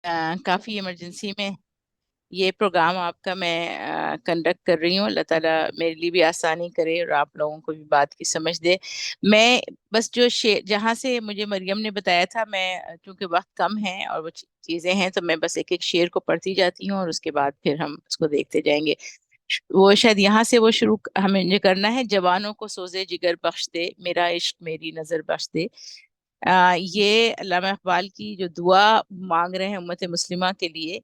काफ़ी इमरजेंसी में ये प्रोग्राम आपका मैं कंडक्ट कर रही हूँ। अल्लाह ताला मेरे लिए भी आसानी करे और आप लोगों को भी बात की समझ दे। मैं बस जो जहाँ से मुझे मरियम ने बताया था, मैं क्योंकि वक्त कम है और वो चीज़ें हैं, तो मैं बस एक एक शेर को पढ़ती जाती हूँ और उसके बाद फिर हम उसको देखते जाएंगे। वो शायद यहाँ से वो शुरू हमें ये करना है। जवानों को सोज़े जिगर बख्श दे, मेरा इश्क मेरी नजर बख्श दे। ये अल्लामा इकबाल की जो दुआ मांग रहे हैं उम्मत मुस्लिमा के लिए,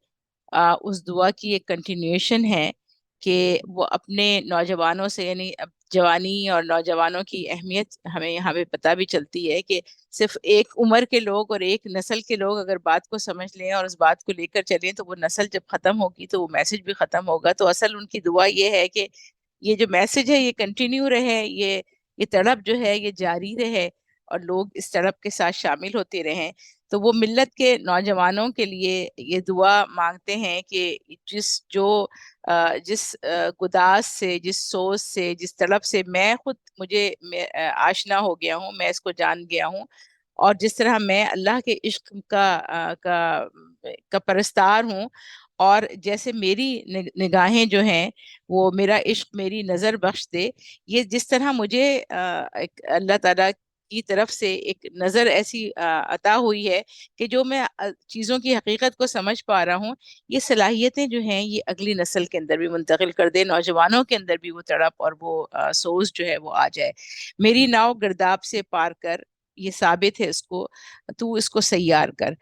उस दुआ की एक कंटिन्यूएशन है कि वो अपने नौजवानों से, यानी अब जवानी और नौजवानों की अहमियत हमें यहाँ पे पता भी चलती है कि सिर्फ एक उम्र के लोग और एक नस्ल के लोग अगर बात को समझ लें और उस बात को लेकर चलें, तो वो नस्ल जब खत्म होगी तो वो मैसेज भी खत्म होगा। तो असल उनकी दुआ ये है कि ये जो मैसेज है ये कंटिन्यू रहे, ये तड़प जो है ये जारी रहे और लोग इस तड़प के साथ शामिल होते रहें। तो वो मिल्लत के नौजवानों के लिए ये दुआ मांगते हैं कि जिस गुदास से, जिस सोच से, जिस तड़प से आशना हो गया हूँ, मैं इसको जान गया हूँ, और जिस तरह मैं अल्लाह के इश्क का परस्तार हूँ, और जैसे मेरी निगाहें जो हैं वो मेरा इश्क मेरी नजर बख्श दे। ये जिस तरह मुझे एक अल्लाह ताला की तरफ से एक नजर ऐसी अता हुई है कि जो मैं चीजों की हकीकत को समझ पा रहा हूँ, ये सलाहियतें जो हैं ये अगली नस्ल के अंदर भी मुंतकिल कर दे, नौजवानों के अंदर भी वो तड़प और वो सोच जो है वो आ जाए। मेरी नाव गिरदाब से पार कर, ये साबित है इसको, तू इसको सैयार कर।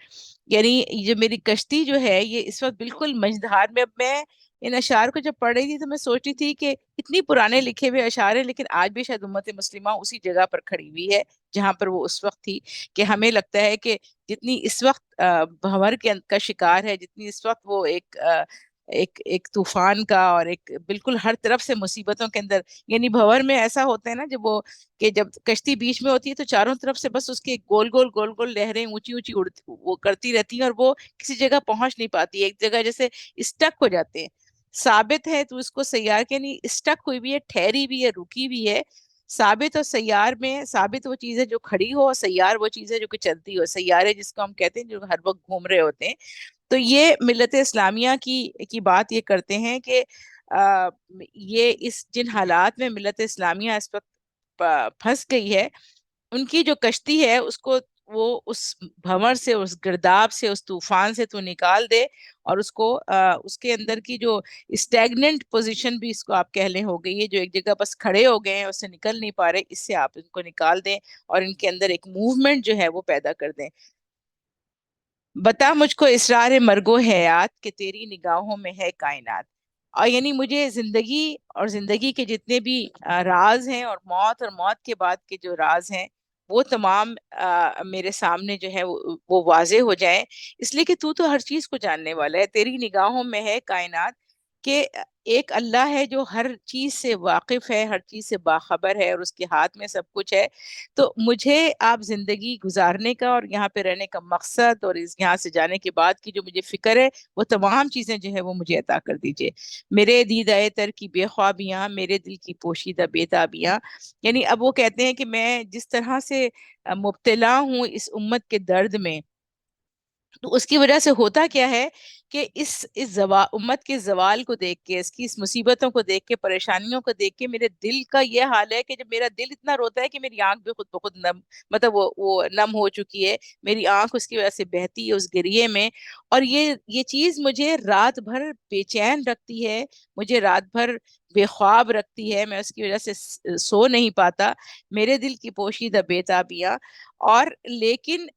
यानी ये जो मेरी कश्ती जो है ये इस वक्त बिल्कुल मझधार में। अब मैं इन अशार को जब पढ़ रही थी तो मैं सोच रही थी कि इतनी पुराने लिखे हुए अशार हैं, लेकिन आज भी शायद उम्मत मुस्लिमा उसी जगह पर खड़ी हुई है जहां पर वो उस वक्त थी। कि हमें लगता है कि जितनी इस वक्त भंवर का शिकार है, जितनी इस वक्त वो एक एक तूफान का और एक बिल्कुल हर तरफ से मुसीबतों के अंदर, यानी भंवर में ऐसा होता है ना, जब वो कि जब कश्ती बीच में होती है तो चारों तरफ से बस उसके गोल गोल गोल गोल लहरें ऊंची ऊंची उड़ती वो करती रहती हैं और वो किसी जगह पहुंच नहीं पाती, एक जगह जैसे स्टक हो जाते हैं। साबित है तो उसको सैयार के, नहीं स्टक हुई भी है, ठहरी भी है, रुकी भी है। साबित और सैयार में, साबित वो चीज है जो खड़ी हो और सैयार वो चीज है जो कि चलती हो। सैयारे जिसको हम कहते हैं जो हर वक्त घूम रहे होते हैं। तो ये मिल्लत इस्लामिया की बात ये करते हैं कि आ, ये इस जिन हालात में मिल्लत इस्लामिया इस वक्त फंस गई है, उनकी जो कश्ती है उसको वो उस भंवर से, उस गिरदाब से, उस तूफान से तू निकाल दे, और उसको उसके अंदर की जो स्टैग्नेंट पोजीशन भी इसको आप कह लें हो गई है, जो एक जगह बस खड़े हो गए हैं, उससे निकल नहीं पा रहे, इससे आप इनको निकाल दें और इनके अंदर एक मूवमेंट जो है वो पैदा कर दें। बता मुझको इसरार मर्गो हयात कि तेरी निगाहों में है कायनात। और यानी मुझे जिंदगी और जिंदगी के जितने भी राज हैं, और मौत के बाद के जो राज हैं, वो तमाम मेरे सामने जो है वो वाजे हो जाएं। इसलिए कि तू तो हर चीज को जानने वाला है, तेरी निगाहों में है कायनात, कि एक अल्लाह है जो हर चीज से वाकिफ है, हर चीज से बाखबर है और उसके हाथ में सब कुछ है। तो मुझे आप जिंदगी गुजारने का और यहाँ पे रहने का मकसद और इस यहाँ से जाने के बाद की जो मुझे फिक्र है, वो तमाम चीजें जो है वो मुझे अता कर दीजिए। मेरे दीदाए तर की बेख्वाबियां, मेरे दिल की पोशीदा बेताबियां। यानी अब वो कहते हैं कि मैं जिस तरह से मुब्तला हूँ इस उम्मत के दर्द में, तो उसकी वजह से होता क्या है कि इस उम्मत के जवाल को देख के, इसकी इस मुसीबतों को देख के, परेशानियों को देख के मेरे दिल का ये हाल है कि जब मेरा दिल इतना रोता है कि मेरी आंख भी खुद ब खुद नम, मतलब वो नम हो चुकी है। मेरी आंख उसकी वजह से बहती है उस गिरिये में। और ये चीज मुझे रात भर बेचैन रखती है, मुझे रात भर बेख्वाब रखती है, मैं उसकी वजह से सो नहीं पाता। मेरे दिल की पोशीदा बेताबियां। और लेकिन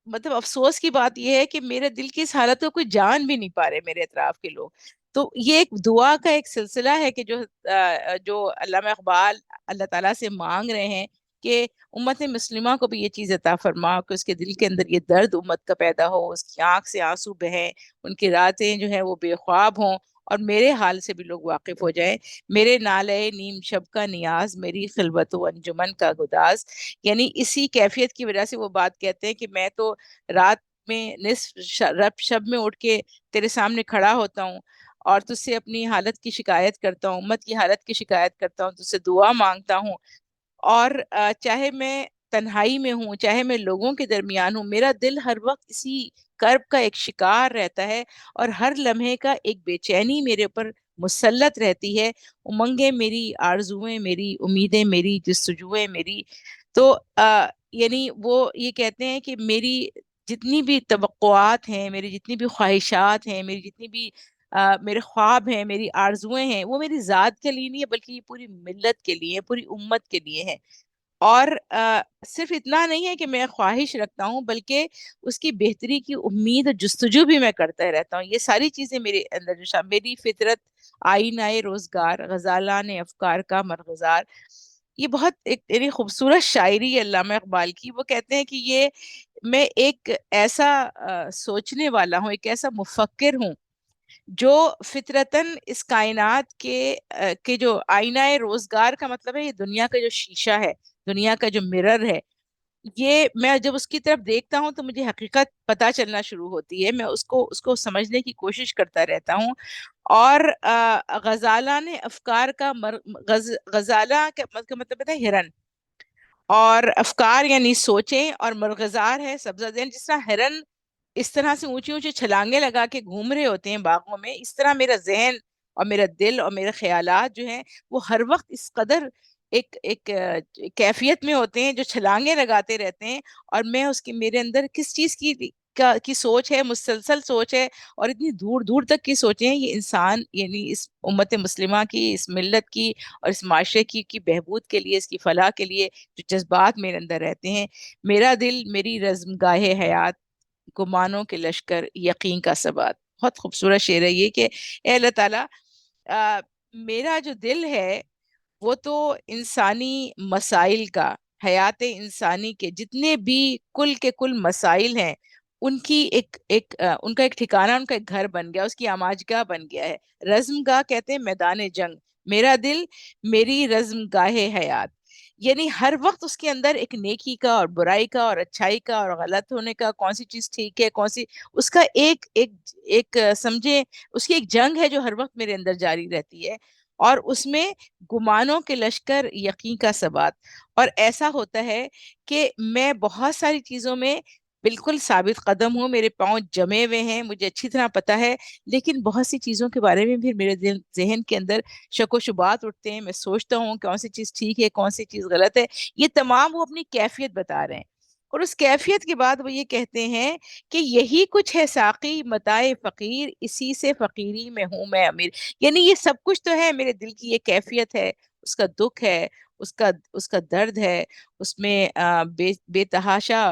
मतलब अफसोस की बात यह है कि मेरे दिल की इस हालत को कोई जान भी नहीं पा रहे मेरे अतराफ के लोग। तो ये एक दुआ का एक सिलसिला है कि जो अल्लामा इकबाल अल्लाह ताला से मांग रहे हैं कि उम्मत मुस्लिमा को भी ये चीज अता फरमा कि उसके दिल के अंदर ये दर्द उम्मत का पैदा हो, उसकी आंख से आंसू बहें, उनकी रातें जो है वो बेख्वाब हों, और मेरे हाल से भी लोग वाकिफ हो जाएं। मेरे नाले नीम शब का नियाज, मेरी खिलवत अंजुमन का गुदाज। यानी इसी कैफियत की वजह से वो बात कहते हैं कि मैं तो रात में निस्फ रब शब में उठ के तेरे सामने खड़ा होता हूँ और तुझसे अपनी हालत की शिकायत करता हूँ, उम्मत की हालत की शिकायत करता हूँ, तुझसे दुआ मांगता हूँ। और चाहे मैं تنہائی میں ہوں، چاہے میں لوگوں کے درمیان ہوں، میرا دل ہر وقت اسی کرب کا ایک شکار رہتا ہے، اور ہر لمحے کا ایک بے چینی میرے اوپر مسلط رہتی ہے۔ امنگیں میری، آرزوئیں میری، امیدیں میری، جستجوئیں میری۔ تو یعنی وہ یہ کہتے ہیں کہ میری جتنی بھی توقعات ہیں، میری جتنی بھی خواہشات ہیں، میری جتنی بھی میرے خواب ہیں، میری آرزوئیں ہیں، وہ میری ذات کے لیے نہیں ہے، بلکہ یہ پوری ملت کے لیے، پوری امت کے لیے ہے۔ اور صرف اتنا نہیں ہے کہ میں خواہش رکھتا ہوں، بلکہ اس کی بہتری کی امید اور جستجو بھی میں کرتا رہتا ہوں۔ یہ ساری چیزیں میرے اندر جو میری فطرت آئینہ روزگار، غزالان افکار کا مرغزار، یہ بہت ایک یعنی خوبصورت شاعری ہے علامہ اقبال کی۔ وہ کہتے ہیں کہ یہ میں ایک ایسا سوچنے والا ہوں، ایک ایسا مفکر ہوں جو فطرتاً اس کائنات کے جو آئینہ روزگار کا مطلب ہے، یہ دنیا کا جو شیشہ ہے، دنیا کا جو مرر ہے، یہ میں جب اس کی طرف دیکھتا ہوں تو مجھے حقیقت پتہ چلنا شروع ہوتی ہے۔ میں اس کو سمجھنے کی کوشش کرتا رہتا ہوں۔ اور غزالان افکار کا غزالہ کا مطلب ہے ہرن، اور افکار یعنی سوچیں، اور مرغزار ہے سبزہ ذہن۔ جس طرح ہرن اس طرح سے اونچی اونچی چھلانگیں لگا کے گھوم رہے ہوتے ہیں باغوں میں، اس طرح میرا ذہن اور میرا دل اور میرے خیالات جو ہیں وہ ہر وقت اس قدر ایک کیفیت میں ہوتے ہیں جو چھلانگیں لگاتے رہتے ہیں۔ اور میں اس کی میرے اندر کس چیز کی سوچ ہے، مسلسل سوچ ہے، اور اتنی دور دور تک کی سوچیں ہیں، یہ انسان یعنی اس امت مسلمہ کی، اس ملت کی اور اس معاشرے کی بہبود کے لیے، اس کی فلاح کے لیے جو جذبات میرے اندر رہتے ہیں۔ میرا دل میری رزم گاہ حیات، گمانوں کے لشکر یقین کا ثبات۔ بہت خوبصورت شعر ہے یہ کہ اے اللہ تعالیٰ، میرا جو دل ہے وہ تو انسانی مسائل کا، حیات انسانی کے جتنے بھی کل کے کل مسائل ہیں، ان کی ان کا ایک ٹھکانہ، ان کا ایک گھر بن گیا، اس کی آماجگاہ بن گیا ہے۔ رزم گاہ کہتے ہیں میدان جنگ۔ میرا دل میری رزم گاہ حیات، یعنی ہر وقت اس کے اندر ایک نیکی کا اور برائی کا اور اچھائی کا اور غلط ہونے کا، کون سی چیز ٹھیک ہے کون سی، اس کا ایک سمجھے اس کی ایک جنگ ہے جو ہر وقت میرے اندر جاری رہتی ہے۔ اور اس میں گمانوں کے لشکر یقین کا ثبات۔ اور ایسا ہوتا ہے کہ میں بہت ساری چیزوں میں بالکل ثابت قدم ہوں، میرے پاؤں جمے ہوئے ہیں، مجھے اچھی طرح پتہ ہے، لیکن بہت سی چیزوں کے بارے میں بھی میرے ذہن کے اندر شک و شبات اٹھتے ہیں۔ میں سوچتا ہوں کون سی چیز ٹھیک ہے کون سی چیز غلط ہے۔ یہ تمام وہ اپنی کیفیت بتا رہے ہیں، اور اس کیفیت کے بعد وہ یہ کہتے ہیں کہ یہی کچھ ہے ساقی متاع فقیر، اسی سے فقیری میں ہوں میں امیر۔ یعنی یہ سب کچھ تو ہے، میرے دل کی یہ کیفیت ہے، اس کا دکھ ہے، اس کا درد ہے، اس میں بے تحاشا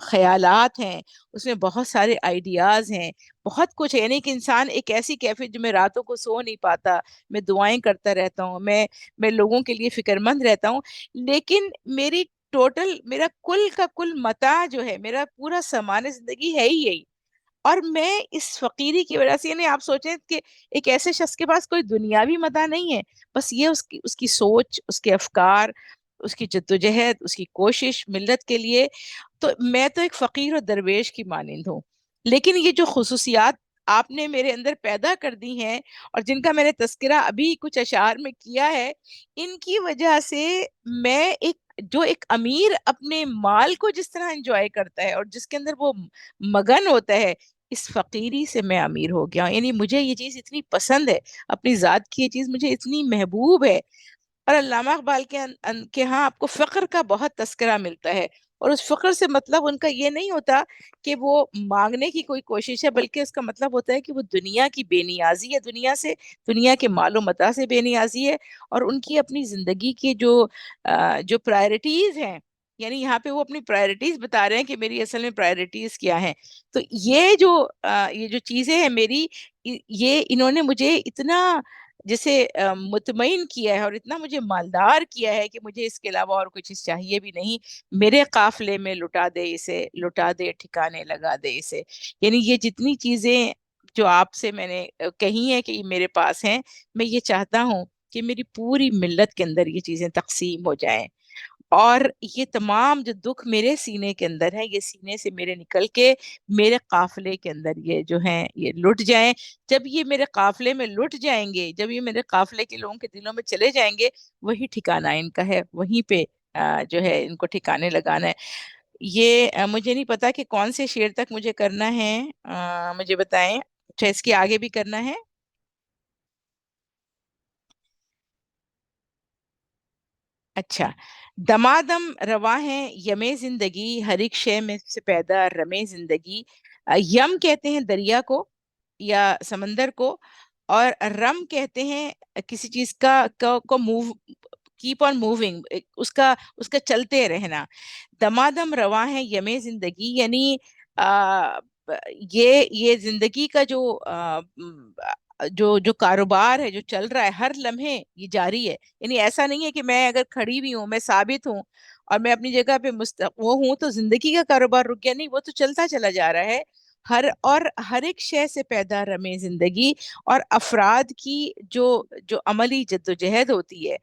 خیالات ہیں، اس میں بہت سارے آئیڈیاز ہیں، بہت کچھ ہے۔ یعنی کہ انسان ایک ایسی کیفیت جو میں راتوں کو سو نہیں پاتا، میں دعائیں کرتا رہتا ہوں، میں لوگوں کے لیے فکر مند رہتا ہوں، لیکن میری ٹوٹل میرا کل کا کل متاع جو ہے، میرا پورا سامان زندگی ہے ہی یہی۔ اور میں اس فقیری کی وجہ سے، یعنی آپ سوچیں کہ ایک ایسے شخص کے پاس کوئی دنیاوی متاع نہیں ہے، بس یہ اس کی سوچ، اس کے افکار، اس کی جدوجہد، اس کی کوشش ملت کے لیے۔ تو میں تو ایک فقیر و درویش کی مانند ہوں، لیکن یہ جو خصوصیات آپ نے میرے اندر پیدا کر دی ہیں، اور جن کا میں نے تذکرہ ابھی کچھ اشعار میں کیا ہے، ان کی وجہ سے میں ایک امیر اپنے مال کو جس طرح انجوائے کرتا ہے اور جس کے اندر وہ مگن ہوتا ہے، اس فقیری سے میں امیر ہو گیا ہوں۔ یعنی مجھے یہ چیز اتنی پسند ہے، اپنی ذات کی یہ چیز مجھے اتنی محبوب ہے۔ اور علامہ اقبال کے ہاں آپ کو فقر کا بہت تذکرہ ملتا ہے، اور اس فقر سے مطلب ان کا یہ نہیں ہوتا کہ وہ مانگنے کی کوئی کوشش ہے، بلکہ اس کا مطلب ہوتا ہے کہ وہ دنیا کی بے نیازی ہے، دنیا کے مال و متاع سے بے نیازی ہے، اور ان کی اپنی زندگی کی جو پرائرٹیز ہیں، یعنی یہاں پہ وہ اپنی پرائرٹیز بتا رہے ہیں کہ میری اصل میں پرائرٹیز کیا ہیں۔ تو یہ جو چیزیں ہیں میری، یہ انہوں نے مجھے اتنا جیسے مطمئن کیا ہے، اور اتنا مجھے مالدار کیا ہے کہ مجھے اس کے علاوہ اور کوئی چیز چاہیے بھی نہیں۔ میرے قافلے میں لٹا دے اسے، لٹا دے ٹھکانے لگا دے اسے۔ یعنی یہ جتنی چیزیں جو آپ سے میں نے کہی ہیں کہ یہ میرے پاس ہیں، میں یہ چاہتا ہوں کہ میری پوری ملت کے اندر یہ چیزیں تقسیم ہو جائیں، اور یہ تمام جو دکھ میرے سینے کے اندر ہے، یہ سینے سے میرے نکل کے میرے قافلے کے اندر یہ جو ہیں یہ لٹ جائیں۔ جب یہ میرے قافلے میں لٹ جائیں گے، جب یہ میرے قافلے کے لوگوں کے دلوں میں چلے جائیں گے، وہی ٹھکانہ ان کا ہے، وہیں پہ जो है इनको ठिकाने लगाना है। ये मुझे नहीं पता कि कौन से शेर तक मुझे करना है, मुझे बताएं। अच्छा, इसके आगे भी करना है? अच्छा। दमादम रवा है यमे जिंदगी, हर एक शय में से पैदा रमे जिंदगी। यम कहते हैं दरिया को या समंदर को, और रम कहते हैं किसी चीज को मूव, कीप ऑन मूविंग, उसका उसका चलते रहना। दमादम रवा है यमे जिंदगी, यानी आ, ये जिंदगी का जो जो कारोबार है जो चल रहा है हर लम्हे ये जारी है। यानी ऐसा नहीं है कि मैं अगर खड़ी भी हूँ, मैं साबित हूँ और मैं अपनी जगह पे वो हूँ तो जिंदगी का कारोबार रुक गया, नहीं, वो तो चलता चला जा रहा है। हर एक शय से पैदा रमे जिंदगी। और अफराद की जो जो अमली जद्दोजहद होती है,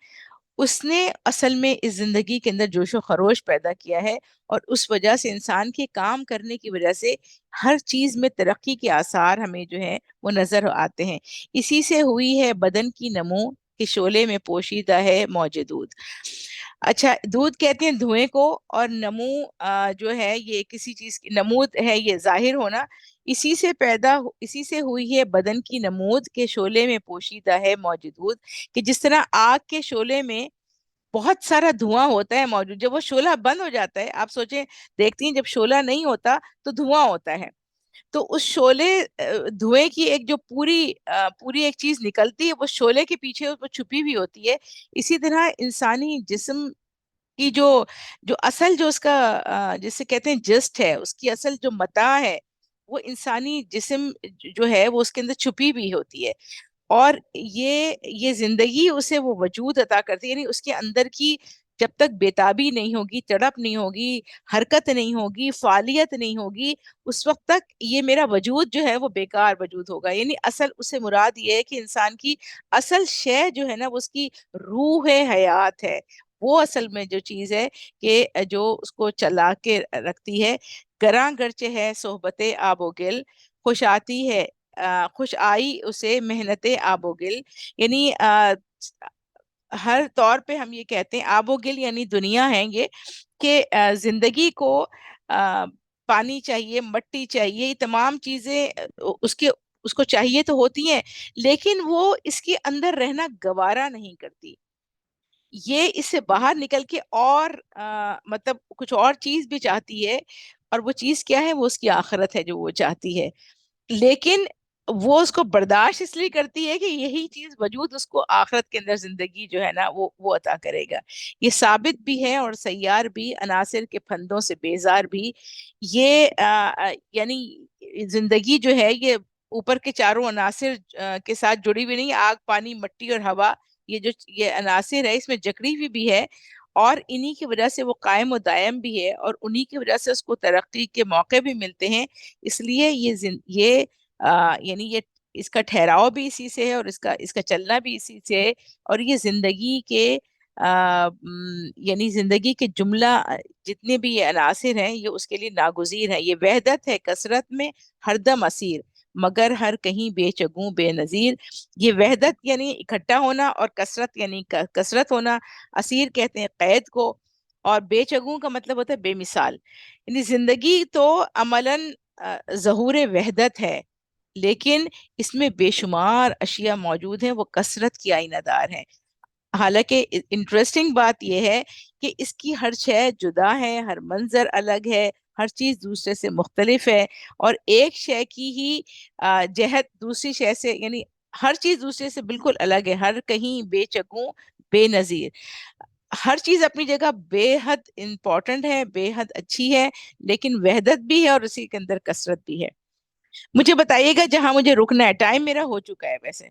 उसने असल में इस जिंदगी के अंदर जोशो खरोश पैदा किया है। और उस वजह से इंसान के काम करने की वजह से हर चीज में तरक्की के आसार हमें जो है वो नजर आते हैं। इसी से हुई है बदन की नमो, कि शोले में पोशीदा है मौज दूध। अच्छा, दूध कहते हैं धुएं को, और नमू जो है ये किसी चीज की नमूद है, ये जाहिर होना। इसी से हुई है बदन की नमूद, के शोले में पोशीदा है मौज दूध। कि जिस तरह आग के शोले में बहुत सारा धुआं होता है मौजूद, जब वो शोला बंद हो जाता है, आप सोचें, देखती हैं जब शोला नहीं होता तो धुआं होता है, तो उस शोले धुएं की एक जो पूरी एक चीज निकलती है, वो शोले के पीछे वो छुपी हुई होती है। इसी तरह इंसानी जिस्म की जो असल जो उसका जिसे कहते हैं जस्ट है, उसकी असल जो मता है, वो इंसानी जिस्म जो है वो उसके अंदर छुपी हुई होती है। और ये जिंदगी उसे वो वजूद अता करती है, यानी उसके अंदर की जब तक बेताबी नहीं होगी, तड़प नहीं होगी, हरकत नहीं होगी, फालियत नहीं होगी, उस वक्त तक ये मेरा वजूद जो है वो बेकार वजूद होगा। यानी असल उससे मुराद ये है कि इंसान की असल शय जो है ना वो उसकी रूह है, हयात है। वो असल में जो चीज है कि जो उसको चला के रखती है। गरां गर्च है सोहबतें आबोगिल, खुश आती है खुश आई उसे मेहनत आबोगिल। यानी हर तौर पे हम ये कहते हैं आबोगिल यानी दुनिया है ये, कि जिंदगी को पानी चाहिए, मट्टी चाहिए, ये तमाम चीजें उसके उसको चाहिए तो होती हैं, लेकिन वो इसके अंदर रहना गवारा नहीं करती। ये इससे बाहर निकल के और मतलब कुछ और चीज भी चाहती है। और वो चीज क्या है? वो उसकी आखिरत है जो वो चाहती है। लेकिन वो उसको बर्दाश्त इसलिए करती है कि यही चीज वजूद उसको आखिरत के अंदर जिंदगी जो है ना वो अता करेगा। ये साबित भी है और सैयार भी, अनासिर के फंदों से बेजार भी। ये यानी जिंदगी जो है ये ऊपर के चारों अनासिर के साथ जुड़ी हुई नहीं, आग पानी मिट्टी और हवा, ये अनासिर है, इसमें जकड़ी हुई भी है। और इन्हीं की वजह से वो कायम और दायम भी है, और उन्हीं की वजह से उसको तरक्की के मौके भी मिलते हैं। इसलिए ये यानी ये इसका ठहराव भी इसी से है और इसका इसका चलना भी इसी से है। और ये जिंदगी के यानी जिंदगी के जुमला जितने भी ये अनासिर हैं ये उसके लिए नागुजीर है। ये वहदत है कसरत में हरदम असीर, मगर हर कहीं बेचगू बेनजीर। ये वहदत यानी इकट्ठा होना, और कसरत यानी कसरत होना। असीर कहते हैं कैद को, और बेचगू का मतलब होता है बेमिसाल। यानी जिंदगी तो अमलन ज़हूर वहदत है, लेकिन इसमें बेशुमार अशिया मौजूद हैं, वो कसरत की आईनादार हैं। हालांकि इंटरेस्टिंग बात यह है कि इसकी हर शय जुदा है, हर मंजर अलग है, हर चीज दूसरे से मुख्तलिफ है। और एक शय की ही जहत दूसरी शय से, यानी हर चीज दूसरे से बिल्कुल अलग है, हर कहीं बेचगू बेनजीर। हर चीज अपनी जगह बेहद इंपॉर्टेंट है, बेहद अच्छी है, लेकिन वहदत भी है और उसी के अंदर कसरत भी है। मुझे बताइएगा जहां मुझे रुकना है, टाइम मेरा हो चुका है वैसे।